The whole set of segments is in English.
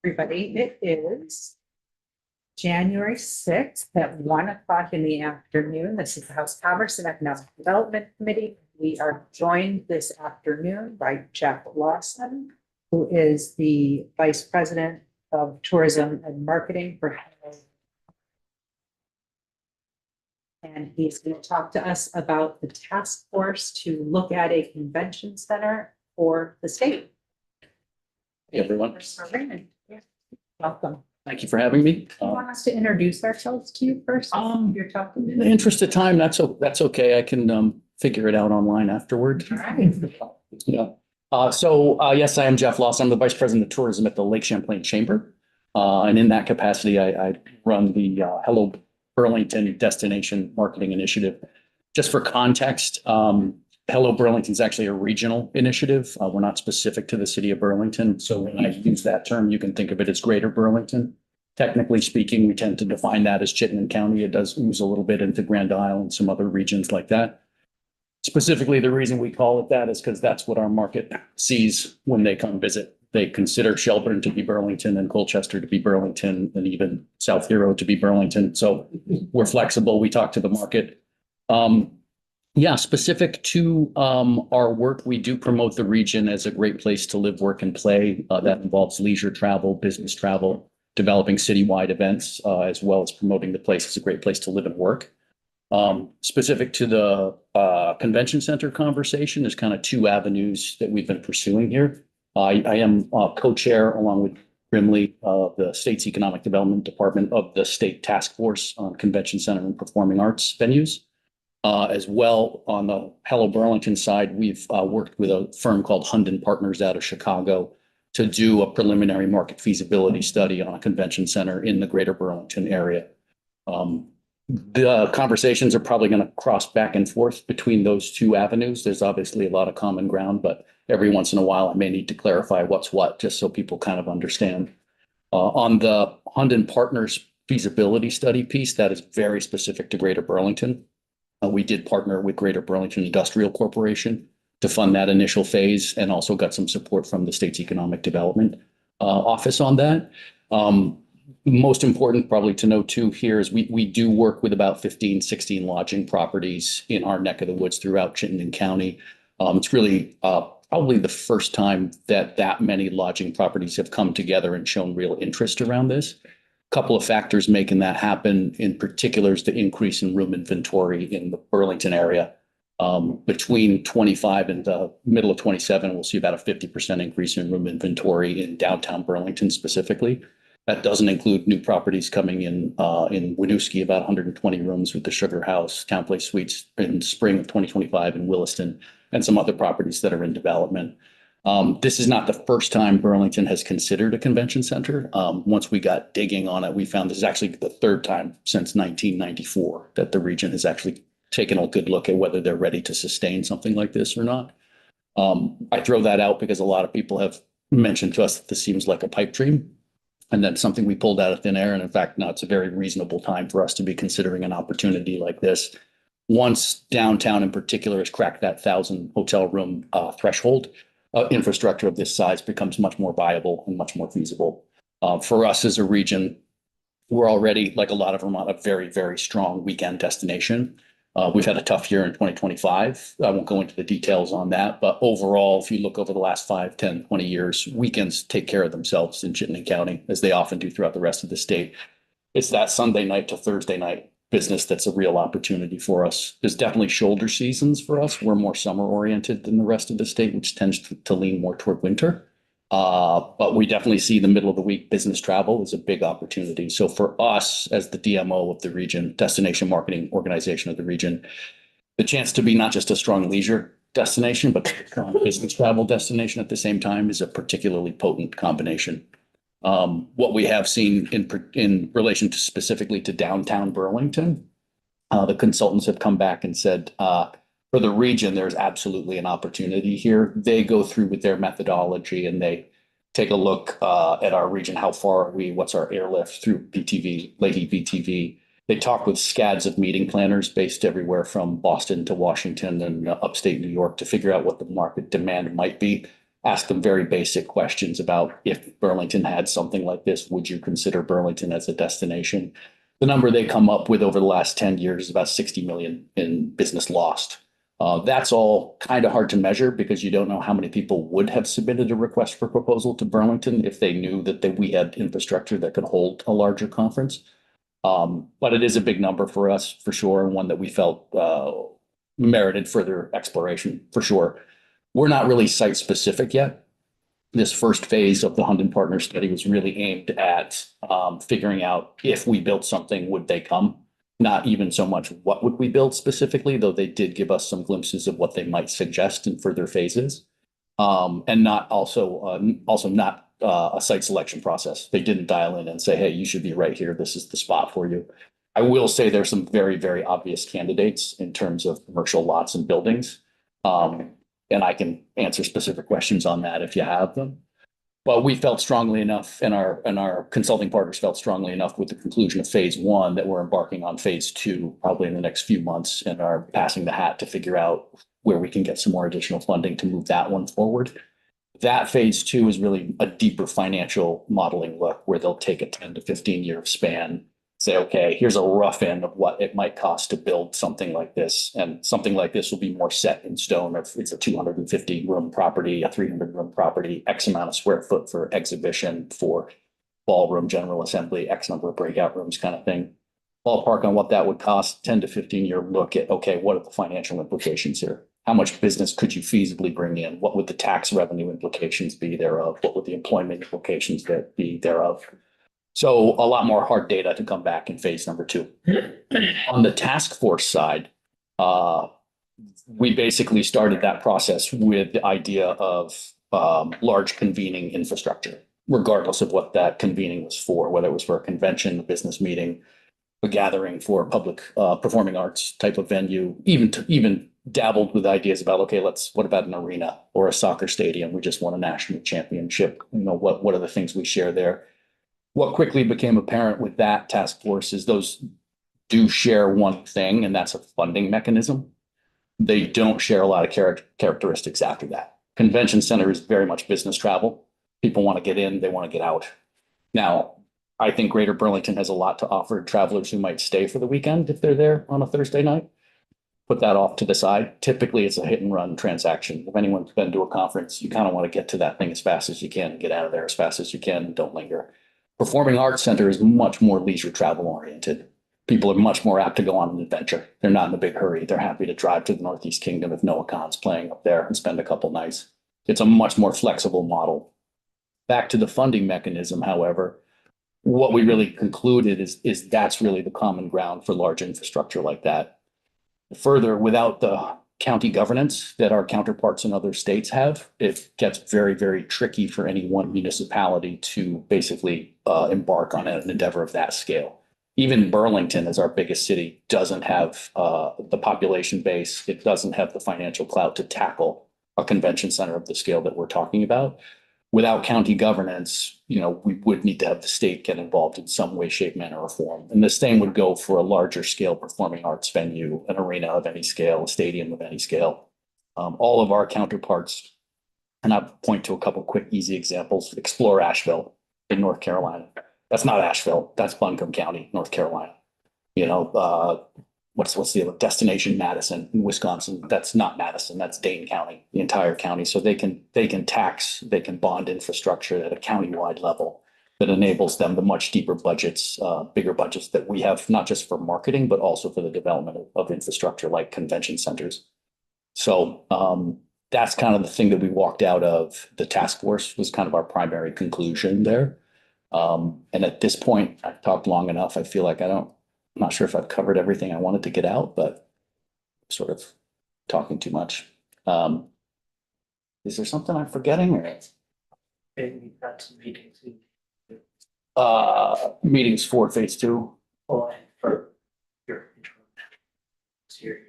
Everybody, it is January 6th at 1 o'clock in the afternoon. This is the House Commerce and Economic Development Committee. We are joined this afternoon by Jeff Lawson, who is the Vice President of Tourism and Marketing for Hello. And he's going to talk to us about the task force to look at a convention center for the state. Hey, everyone. Welcome. Thank you for having me. Do you want us to introduce ourselves to you first? You're talking. In the interest of time, that's okay. I can figure it out online afterward. All right. Yeah. Yes, I am Jeff Lawson. I'm the Vice President of Tourism at the Lake Champlain Chamber. And in that capacity, I run the Hello Burlington Destination Marketing Initiative. Just for context, Hello Burlington is actually a regional initiative. We're not specific to the city of Burlington. So when I use that term, you can think of it as Greater Burlington. Technically speaking, we tend to define that as Chittenden County. It does ooze a little bit into Grand Isle and some other regions like that. Specifically, the reason we call it that is because that's what our market sees when they come visit. They consider Shelburne to be Burlington and Colchester to be Burlington and even South Hero to be Burlington. So we're flexible. We talk to the market. Specific to our work, we do promote the region as a great place to live, work, and play. That involves leisure travel, business travel, developing citywide events, as well as promoting the place as a great place to live and work. Specific to the convention center conversation, there's kind of two avenues that we've been pursuing here. I am co-chair along with Grimley of the state's economic development department of the state task force on convention center and performing arts venues. As well, on the Hello Burlington side, we've worked with a firm called Hunden Partners out of Chicago to do a preliminary market feasibility study on a convention center in the greater Burlington area. The conversations are probably going to cross back and forth between those two avenues. There's obviously a lot of common ground, but every once in a while, I may need to clarify what's what, just so people kind of understand. On the Hunden Partners feasibility study piece, that is very specific to greater Burlington. We did partner with Greater Burlington Industrial Corporation to fund that initial phase and also got some support from the state's economic development office on that. Most important probably to note too here is we do work with about 15, 16 lodging properties in our neck of the woods throughout Chittenden County. It's really probably the first time that many lodging properties have come together and shown real interest around this. Couple of factors making that happen, in particular, is the increase in room inventory in the Burlington area. Between 25 and the middle of 27, we'll see about a 50% increase in room inventory in downtown Burlington specifically. That doesn't include new properties coming in Winooski, about 120 rooms with the Sugar House, Town Place Suites in spring of 2025 in Williston, and some other properties that are in development. This is not the first time Burlington has considered a convention center. Once we got digging on it, we found this is actually the third time since 1994 that the region has actually taken a good look at whether they're ready to sustain something like this or not. I throw that out because a lot of people have mentioned to us that this seems like a pipe dream, and that's something we pulled out of thin air. And in fact, now it's a very reasonable time for us to be considering an opportunity like this. Once downtown in particular has cracked that 1,000 hotel room threshold, infrastructure of this size becomes much more viable and much more feasible. For us as a region, we're already, like a lot of Vermont, a very, very strong weekend destination. We've had a tough year in 2025. I won't go into the details on that, but overall, if you look over the last 5, 10, 20 years, weekends take care of themselves in Chittenden County, as they often do throughout the rest of the state. It's that Sunday night to Thursday night business that's a real opportunity for us. There's definitely shoulder seasons for us. We're more summer oriented than the rest of the state, which tends to lean more toward winter. But we definitely see the middle of the week business travel as a big opportunity. So for us as the DMO of the region, destination marketing organization of the region, the chance to be not just a strong leisure destination, but a strong business travel destination at the same time is a particularly potent combination. What we have seen in relation to specifically to downtown Burlington, the consultants have come back and said, for the region, there's absolutely an opportunity here. They go through with their methodology and they take a look at our region. How far are we? What's our airlift through BTV, Leahy BTV? They talk with scads of meeting planners based everywhere from Boston to Washington and upstate New York to figure out what the market demand might be. ask them very basic questions about if Burlington had something like this, would you consider Burlington as a destination? The number they come up with over the last 10 years is about 60 million in business lost. That's all kind of hard to measure because you don't know how many people would have submitted a request for proposal to Burlington if they knew that we had infrastructure that could hold a larger conference. But it is a big number for us for sure, and one that we felt merited further exploration for sure. We're not really site specific yet. This first phase of the Hunt Partner study was really aimed at figuring out if we built something, would they come? Not even so much what would we build specifically, though they did give us some glimpses of what they might suggest in further phases. And not also not a site selection process. They didn't dial in and say, hey, you should be right here. This is the spot for you. I will say there's some very, very obvious candidates in terms of commercial lots and buildings. And I can answer specific questions on that if you have them. But we felt strongly enough, and our consulting partners felt strongly enough with the conclusion of phase one that we're embarking on phase two probably in the next few months and are passing the hat to figure out where we can get some more additional funding to move that one forward. That phase two is really a deeper financial modeling look where they'll take a 10 to 15 year span, say, okay, here's a rough end of what it might cost to build something like this. And something like this will be more set in stone. If it's a 250 room property, a 300 room property, X amount of square foot for exhibition, for ballroom, general assembly, X number of breakout rooms kind of thing. Ballpark on what that would cost, 10 to 15 year look at, okay, what are the financial implications here? How much business could you feasibly bring in? What would the tax revenue implications be thereof? What would the employment implications be thereof? So a lot more hard data to come back in phase number two. On the task force side, we basically started that process with the idea of large convening infrastructure, regardless of what that convening was for, whether it was for a convention, a business meeting, a gathering for a public performing arts type of venue, even dabbled with ideas about, okay, what about an arena or a soccer stadium? We just won a national championship. What are the things we share there? What quickly became apparent with that task force is those do share one thing, and that's a funding mechanism. They don't share a lot of characteristics after that. Convention center is very much business travel. People want to get in, they want to get out. Now, I think Greater Burlington has a lot to offer travelers who might stay for the weekend if they're there on a Thursday night. Put that off to the side. Typically, it's a hit and run transaction. If anyone's been to a conference, you kind of want to get to that thing as fast as you can and get out of there as fast as you can. Don't linger. Performing Arts Center is much more leisure travel oriented. People are much more apt to go on an adventure. They're not in a big hurry. They're happy to drive to the Northeast Kingdom if Noah Kahan's playing up there and spend a couple nights. It's a much more flexible model. Back to the funding mechanism, however, what we really concluded is that's really the common ground for large infrastructure like that. Further, without the county governance that our counterparts in other states have, it gets very, very tricky for any one municipality to basically embark on an endeavor of that scale. Even Burlington, as our biggest city, doesn't have the population base. It doesn't have the financial clout to tackle a convention center of the scale that we're talking about. Without county governance, we would need to have the state get involved in some way, shape, manner, or form. And the same would go for a larger scale performing arts venue, an arena of any scale, a stadium of any scale. All of our counterparts, and I'll point to a couple quick, easy examples. Explore Asheville in North Carolina. That's not Asheville. That's Buncombe County, North Carolina. What's the other Destination Madison in Wisconsin? That's not Madison. That's Dane County, the entire county. So they can bond infrastructure at a countywide level that enables them the much deeper budgets, bigger budgets that we have, not just for marketing, but also for the development of infrastructure like convention centers. So that's kind of the thing that we walked out of the task force was kind of our primary conclusion there. And at this point, I've talked long enough. I feel like I'm not sure if I've covered everything I wanted to get out, but sort of talking too much. Is there something I'm forgetting? Or? And we've got some meetings. Meetings for phase two. Oh, and for your interim. Here,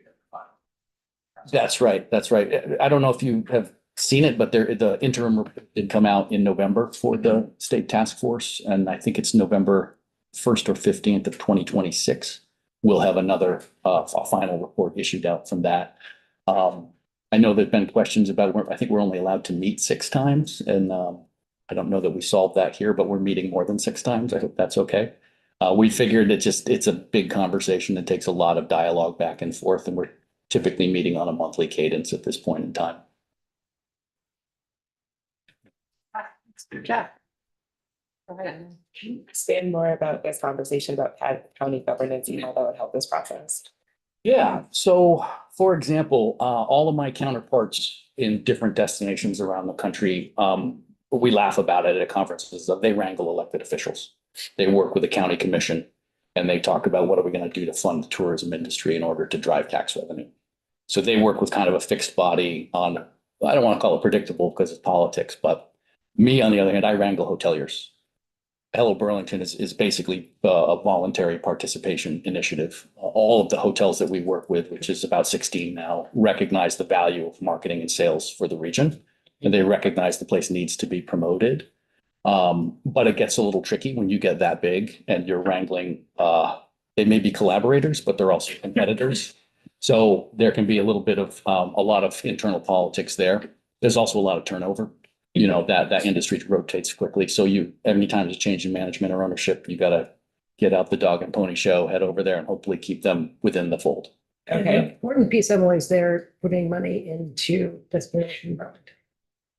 That's right. That's right. I don't know if you have seen it, but the interim report did come out in November for the state task force. And I think it's November 1st or 15th of 2026. We'll have another a final report issued out from that. I I know there've been questions about, I think we're only allowed to meet 6 times, and I don't know that we solved that here, but we're meeting more than 6 times. I hope that's okay. We figured it's a big conversation that takes a lot of dialogue back and forth, and we're typically meeting on a monthly cadence at this point in time. Jeff. Go ahead. Can you expand more about this conversation about county governance and how that would help this process? Yeah, so for example, all of my counterparts in different destinations around the country, we laugh about it at conferences, they wrangle elected officials. They work with the county commission and they talk about what are we going to do to fund the tourism industry in order to drive tax revenue. So they work with kind of a fixed body on, I don't want to call it predictable because it's politics, but me, on the other hand, I wrangle hoteliers. Hello Burlington is basically a voluntary participation initiative. All of the hotels that we work with, which is about 16 now, recognize the value of marketing and sales for the region. And they recognize the place needs to be promoted. But it gets a little tricky when you get that big and you're wrangling, they may be collaborators, but they're also competitors. So there can be a little bit of a lot of internal politics there. There's also a lot of turnover. You know, that industry rotates quickly. So anytime there's a change in management or ownership, you got to get out the dog and pony show, head over there and hopefully keep them within the fold. And the important piece, Emily, is they're putting money into destination development.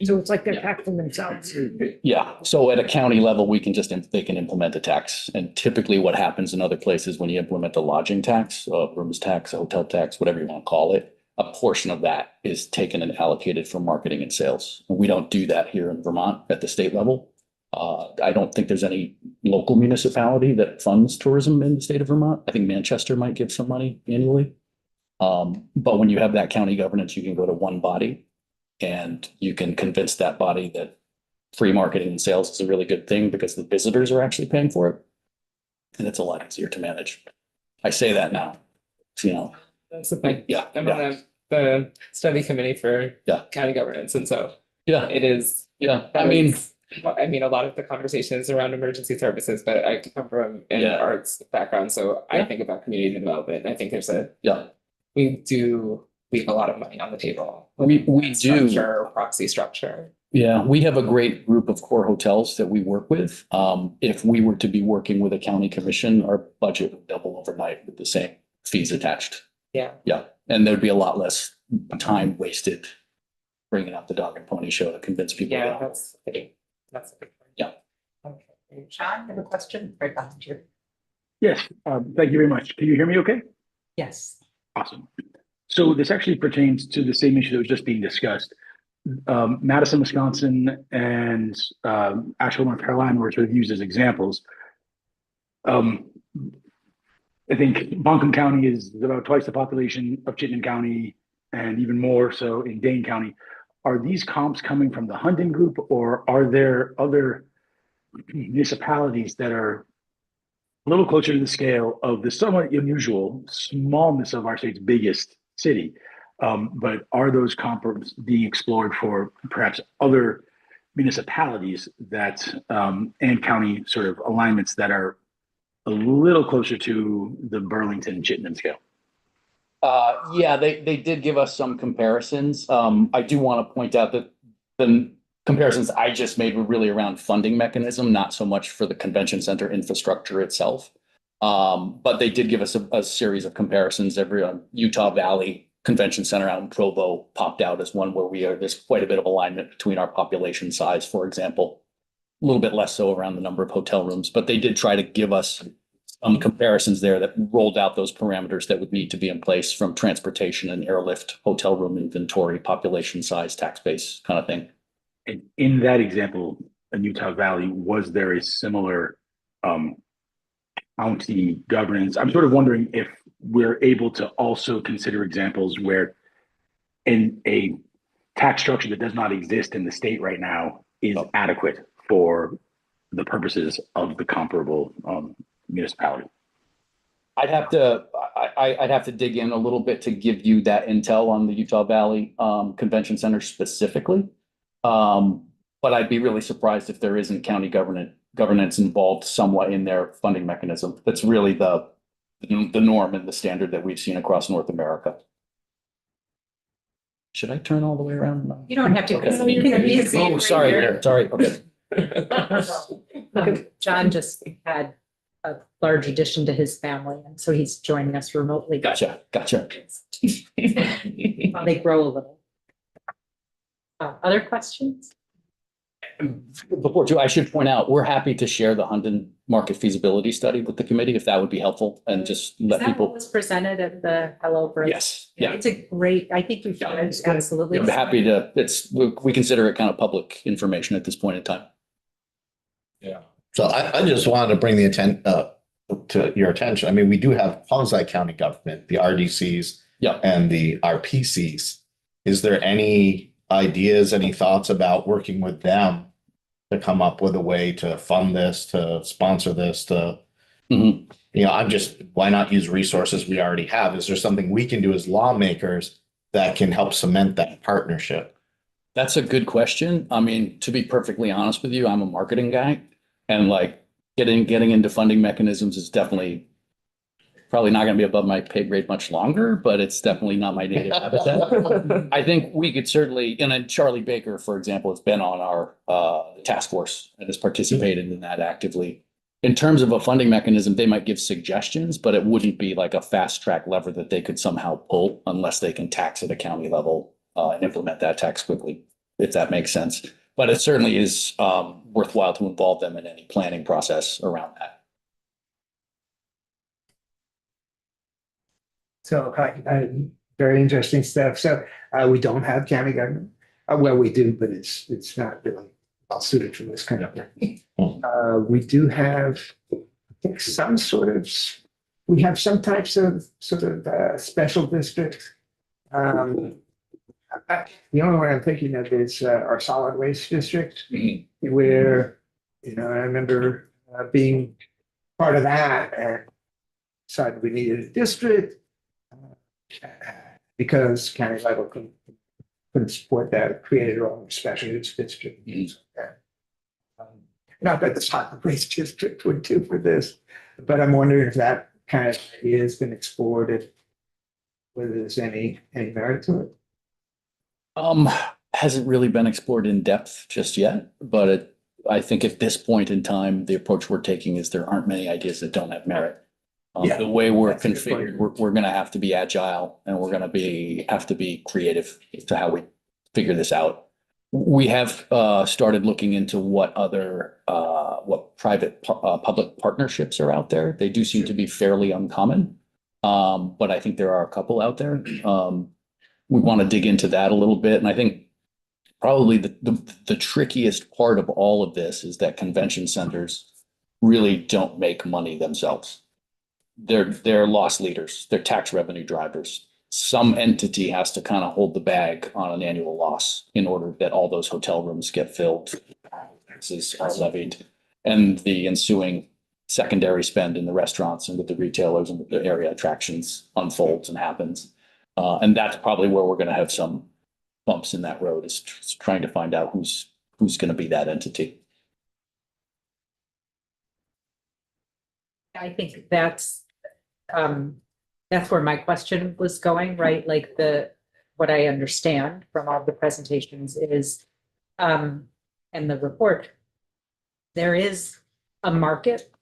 So it's like they're taxing themselves. Yeah. So at a county level, they can implement a tax. And typically what happens in other places when you implement a lodging tax, a rooms tax, a hotel tax, whatever you want to call it, a portion of that is taken and allocated for marketing and sales. We don't do that here in Vermont at the state level. I don't think there's any local municipality that funds tourism in the state of Vermont. I think Manchester might give some money annually. But when you have that county governance, you can go to one body and you can convince that body that free marketing and sales is a really good thing because the visitors are actually paying for it. And it's a lot easier to manage. I say that now, you know. That's the thing. Yeah. I'm on the study committee for county governance. And so it is. Yeah. I mean, a lot of the conversations around emergency services, but I come from an arts background. So I think about community development. And I think there's we do leave a lot of money on the table. We do. Proxy structure. Yeah, we have a great group of core hotels that we work with. If we were to be working with a county commission, our budget would double overnight with the same fees attached. Yeah. Yeah. And there'd be a lot less time wasted bringing up the dog and pony show to convince people. Yeah, that's a big one. Yeah. Okay. Sean, I have a question right behind you. Yes, thank you very much. Can you hear me okay? Yes. Awesome. So this actually pertains to the same issue that was just being discussed. Madison, Wisconsin and Asheville, North Carolina were sort of used as examples. I think Buncombe County is about twice the population of Chittenden County and even more so in Dane County. Are these comps coming from the Hunting Group or are there other municipalities that are a little closer to the scale of the somewhat unusual smallness of our state's biggest city? But are those comps being explored for perhaps other municipalities that and county sort of alignments that are a little closer to the Burlington Chittenden scale? Yeah, they did give us some comparisons. I do want to point out that the comparisons I just made were really around funding mechanism, not so much for the convention center infrastructure itself. But they did give us a series of comparisons. Utah Valley Convention Center out in Provo popped out as one where there's quite a bit of alignment between our population size, for example. A little bit less so around the number of hotel rooms, but they did try to give us some comparisons there that rolled out those parameters that would need to be in place from transportation and airlift, hotel room inventory, population size, tax base kind of thing. And in that example, in Utah Valley, was there a similar county governance? I'm sort of wondering if we're able to also consider examples where in a tax structure that does not exist in the state right now is adequate for the purposes of the comparable municipality. I'd have to dig in a little bit to give you that intel on the Utah Valley Convention Center specifically. But I'd be really surprised if there isn't county governance involved somewhat in their funding mechanism. That's really the norm and the standard that we've seen across North America. Should I turn all the way around? You don't have to. Okay. You can be seated Oh, right sorry, here. sorry, okay. John just had a large addition to his family, and so he's joining us remotely. Gotcha. While they grow a little. Other questions? Before too, I should point out, we're happy to share the Hunden market feasibility study with the committee, if that would be helpful, and just Is let that what people. was presented at the Hello Bird? Yes, yeah. It's a great, I think we should absolutely. I'm happy to, we consider it kind of public information at this point in time. So I just wanted to bring the to your attention. I mean, we do have quasi county government, the RDCs. Yeah. And the RPCs. Is there any ideas, any thoughts about working with them to come up with a way to fund this, to sponsor this, to, Mhm. why not use resources we already have? Is there something we can do as lawmakers that can help cement that partnership? That's a good question. I mean, to be perfectly honest with you, I'm a marketing guy, and like getting into funding mechanisms is definitely probably not going to be above my pay grade much longer, but it's definitely not my native habitat. I think we could certainly, and then Charlie Baker, for example, has been on our task force and has participated in that actively. In terms of a funding mechanism, they might give suggestions, but it wouldn't be like a fast track lever that they could somehow pull unless they can tax at a county level and implement that tax quickly, if that makes sense. But it certainly is worthwhile to involve them in any planning process around that. So, very interesting stuff. So, we don't have county government. Well, we do, but it's not really well suited for this kind of thing. We do have, I think, we have some types of special districts. The only one I'm thinking of is our solid waste district, where, I remember being part of that and decided we needed a district. Because county level couldn't support that, created our own special use district. Not that the solid waste district would do for this, but I'm wondering if that kind of idea has been explored, and whether there's any merit to it. Hasn't really been explored in depth just yet, but I think at this point in time, the approach we're taking is there aren't many ideas that don't have merit. Yeah, the way we're that's a good configured, point. we're going to have to be agile, and we're going to have to be creative to how we figure this out. We have started looking into what private public partnerships are out there. They do seem to be fairly uncommon, but I think there are a couple out there. We want to dig into that a little bit, and I think probably the trickiest part of all of this is that convention centers really don't make money themselves. They're loss leaders, they're tax revenue drivers. Some entity has to kind of hold the bag on an annual loss in order that all those hotel rooms get filled, taxes are levied, and the ensuing secondary spend in the restaurants and with the retailers and with the area attractions unfolds and happens. And that's probably where we're going to have some bumps in that road, is trying to find out who's going to be that entity. I think that's where my question was going, right? Like what I understand from all the presentations is, and the report, there is a market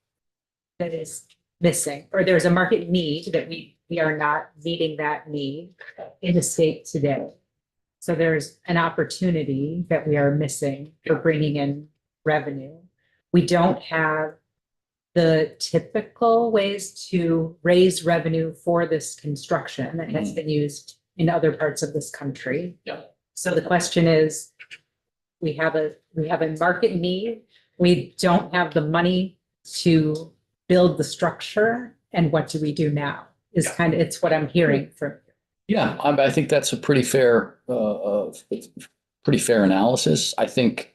that is missing, or there's a market need that we are not meeting that need in the state today. So there's an opportunity that we are missing for bringing in revenue. We don't have the typical ways to raise revenue for this construction that has been used in other parts of this country. Yeah. So the question is, we have a market need. We don't have the money to build the structure. And what do we do now? Is kind of, it's what I'm hearing from you. Yeah, I think that's a pretty fair analysis. I think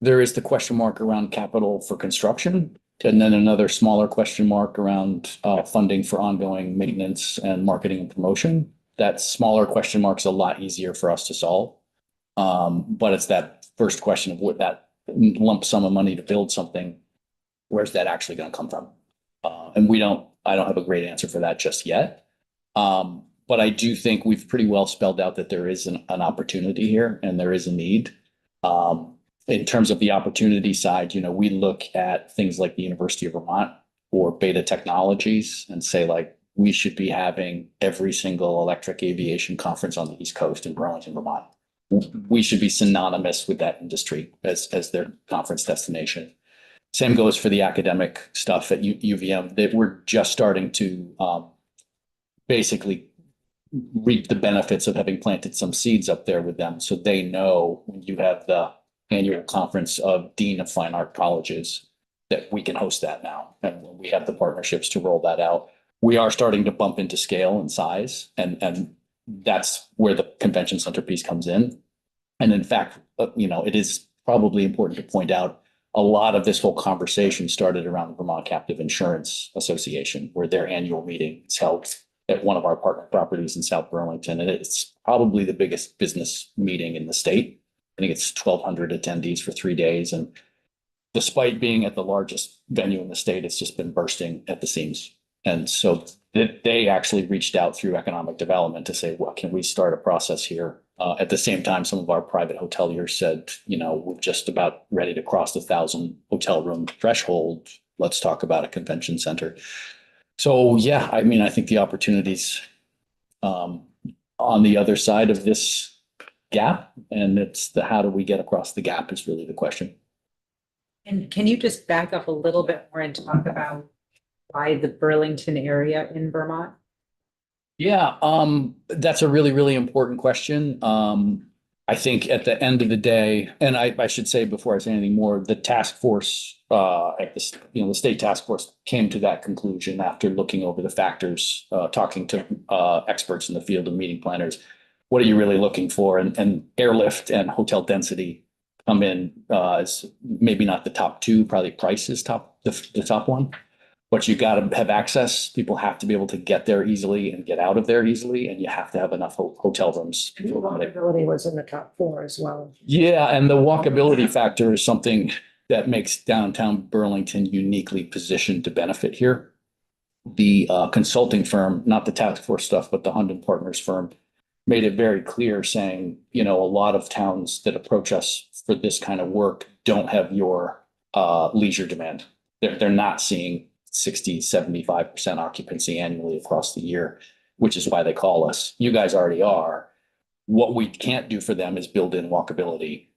there is the question mark around capital for construction, and then another smaller question mark around funding for ongoing maintenance and marketing and promotion. That smaller question mark's a lot easier for us to solve. But it's that first question of what that lump sum of money to build something, where's that actually going to come from? And I don't have a great answer for that just yet. But I do think we've pretty well spelled out that there is an opportunity here and there is a need. In terms of the opportunity side, we look at things like the University of Vermont or Beta Technologies and say like, we should be having every single electric aviation conference on the East Coast in Burlington, Vermont. We should be synonymous with that industry as their conference destination. Same goes for the academic stuff at UVM, that we're just starting to basically reap the benefits of having planted some seeds up there with them. So they know when you have the annual conference of Dean of Fine Art Colleges, that we can host that now. And we have the partnerships to roll that out. We are starting to bump into scale and size, and that's where the convention center piece comes in. And in fact, it is probably important to point out a lot of this whole conversation started around the Vermont Captive Insurance Association, where their annual meeting is held at one of our partner properties in South Burlington. And it's probably the biggest business meeting in the state. I think it's 1,200 attendees for 3 days. And despite being at the largest venue in the state, it's just been bursting at the seams. And so they actually reached out through economic development to say, well, can we start a process here? At the same time, some of our private hoteliers said, we're just about ready to cross the 1,000 hotel room threshold. Let's talk about a convention center. So, yeah, I mean, I think the opportunities on the other side of this gap, and it's the how do we get across the gap is really the question. And can you just back up a little bit more and talk about why the Burlington area in Vermont? Yeah, that's a really, really important question. I think at the end of the day, and I should say before I say anything more, the task force the state task force came to that conclusion after looking over the factors, talking to experts in the field and meeting planners. What are you really looking for? And airlift and hotel density come in as maybe not the top two, probably price is the top one. But you got to have access. People have to be able to get there easily and get out of there easily, and you have to have enough hotel rooms. Walkability was in the top 4 as well. Yeah, and the walkability factor is something that makes downtown Burlington uniquely positioned to benefit here. The consulting firm, not the task force stuff, but the Hunden Partners firm, made it very clear saying, a lot of towns that approach us for this kind of work don't have your leisure demand. They're not seeing 60, 75% occupancy annually across the year, which is why they call us. You guys already are. What we can't do for them is build in walkability.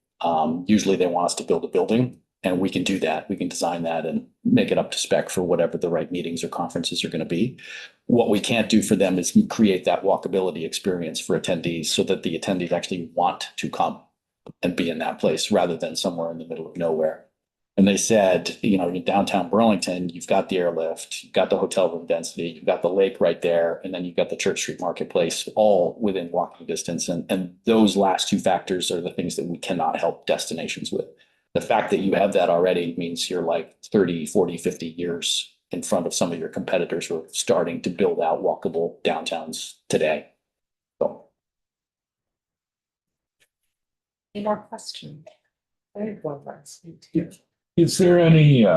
Usually they want us to build a building, and we can do that. We can design that and make it up to spec for whatever the right meetings or conferences are going to be. What we can't do for them is create that walkability experience for attendees so that the attendees actually want to come and be in that place rather than somewhere in the middle of nowhere. And they said, in downtown Burlington, you've got the airlift, you've got the hotel room density, you've got the lake right there, and then you've got the Church Street Marketplace all within walking distance. And those last two factors are the things that we cannot help destinations with. The fact that you have that already means you're like 30, 40, 50 years in front of some of your competitors who are starting to build out walkable downtowns today. So. Any more questions? I have one question. Is there any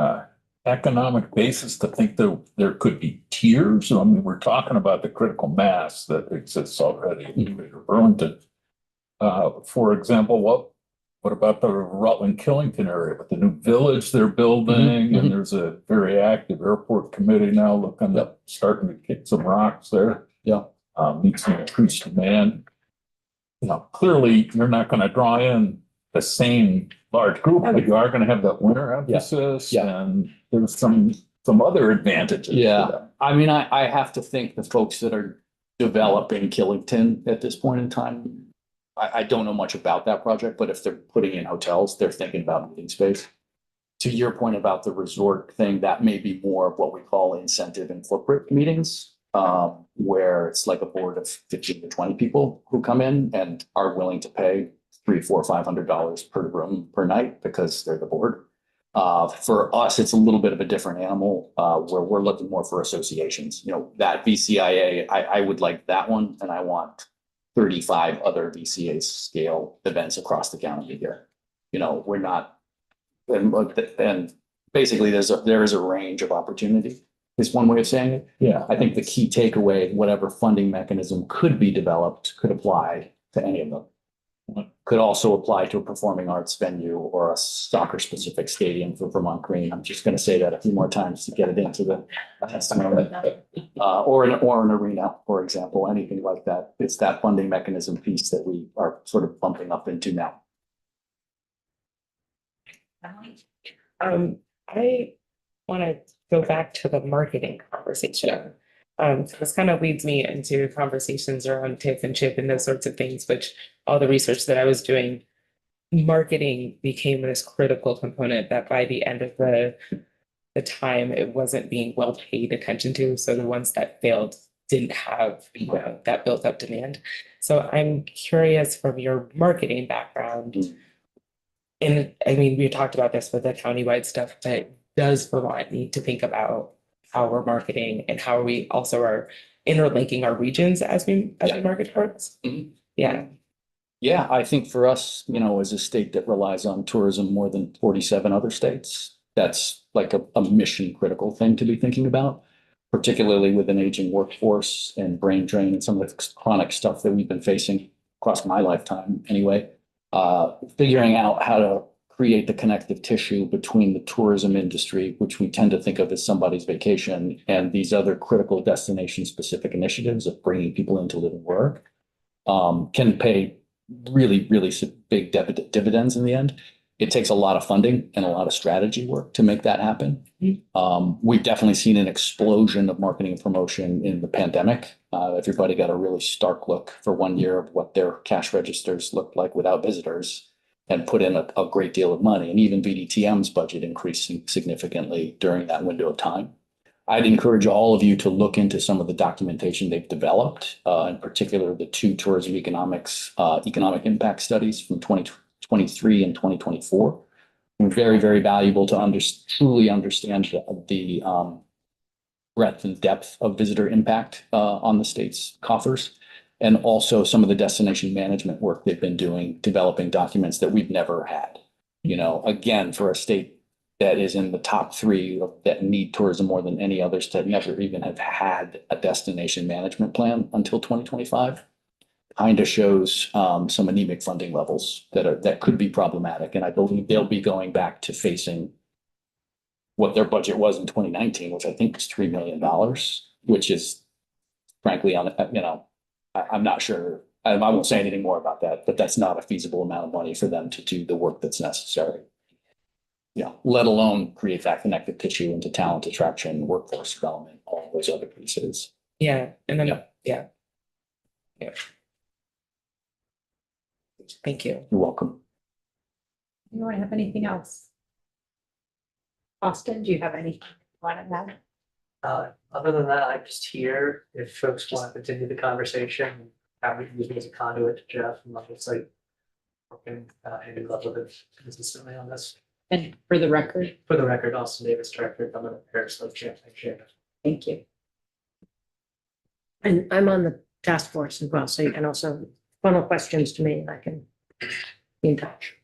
economic basis to think that there could be tiers? I mean, we're talking about the critical mass that exists already in Greater Burlington. For example, what about the Rutland-Killington area with the new village they're building? And there's a very active airport committee now looking at starting to kick some rocks there. Yeah. Meet some increased demand. Clearly you're not going to draw in the same large group, but you are going to have that winter emphasis, and there's some other advantages. Yeah, I mean, I have to think the folks that are developing Killington at this point in time, I don't know much about that project, but if they're putting in hotels, they're thinking about meeting space. To your point about the resort thing, that may be more of what we call incentive and corporate meetings, where it's like a board of 15 to 20 people who come in and are willing to pay $300, $400, $500 per room per night because they're the board. For us, it's a little bit of a different animal, where we're looking more for associations. That VCIA, I would like that one, and I want 35 other VCA scale events across the county here. We're not, and basically there is a range of opportunity. is one way of saying it. Yeah. I think the key takeaway, whatever funding mechanism could be developed, could apply to any of them. Could also apply to a performing arts venue or a soccer specific stadium for Vermont Green. I'm just going to say that a few more times to get it into the testimony. Or an arena, for example, anything like that. It's that funding mechanism piece that we are sort of bumping up into now. I want to go back to the marketing conversation. So this kind of leads me into conversations around TIF and CHIP and those sorts of things, which all the research that I was doing, marketing became this critical component that by the end of the time, it wasn't being well paid attention to. So the ones that failed didn't have, you know, that built up demand. So I'm curious from your marketing background, and I mean, we talked about this with the countywide stuff, but does Vermont need to think about how we're marketing and how we also are interlinking our regions as we market towards? Mhm. Yeah. Yeah, I think for us, you know, as a state that relies on tourism more than 47 other states, that's like a mission critical thing to be thinking about, particularly with an aging workforce and brain drain and some of the chronic stuff that we've been facing across my lifetime anyway. Figuring out how to create the connective tissue between the tourism industry, which we tend to think of as somebody's vacation, and these other critical destination specific initiatives of bringing people in to live and work, can pay really, really big dividends in the end. It takes a lot of funding and a lot of strategy work to make that happen. We've definitely seen an explosion of marketing and promotion in the pandemic. Everybody got a really stark look for 1 year of what their cash registers looked like without visitors, and put in a great deal of money. And even VDTM's budget increased significantly during that window of time. I'd encourage all of you to look into some of the documentation they've developed, in particular the two tourism economic impact studies from 2023 and 2024. Very, very valuable to truly understand the breadth and depth of visitor impact on the state's coffers. And also some of the destination management work they've been doing, developing documents that we've never had. You know, again, for a state that is in the top 3 that need tourism more than any others to never even have had a destination management plan until 2025, kind of shows some anemic funding levels that could be problematic. And I believe they'll be going back to facing what their budget was in 2019, which I think was $3 million, which is frankly, I'm not sure. I won't say anything more about that, but that's not a feasible amount of money for them to do the work that's necessary. Yeah, let alone create that connective tissue into talent attraction, workforce development, all those other pieces. Yeah. And then, yeah. Thank you. You're welcome. Anyone have anything else? Austin, do you have anything you want to add? Other than that, I'm just here if folks want to continue the conversation, how we can use me as a conduit to Jeff and obviously working any level of consistently on this. And for the record, For the record, Austin Davis, Director, Government Affairs, Chair. thank you. And I'm on the task force as well, so you can also funnel questions to me and I can be in touch.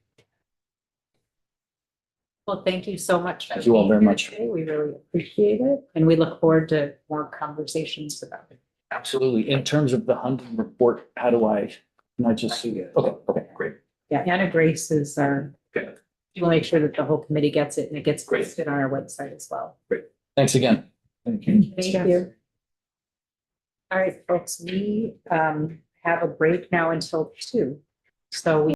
Well, thank you so much. Thank you all very much. We really appreciate it, and we look forward to more conversations about it. Absolutely. In terms of the Hunden report, can I just see it? Okay, great. Yeah, Anna Grace is our. Good. We'll make sure that the whole committee gets it and it gets Great. posted on our website as well. Thanks again. Thank you. Thank you. All right, folks, we have a break now until 2. So we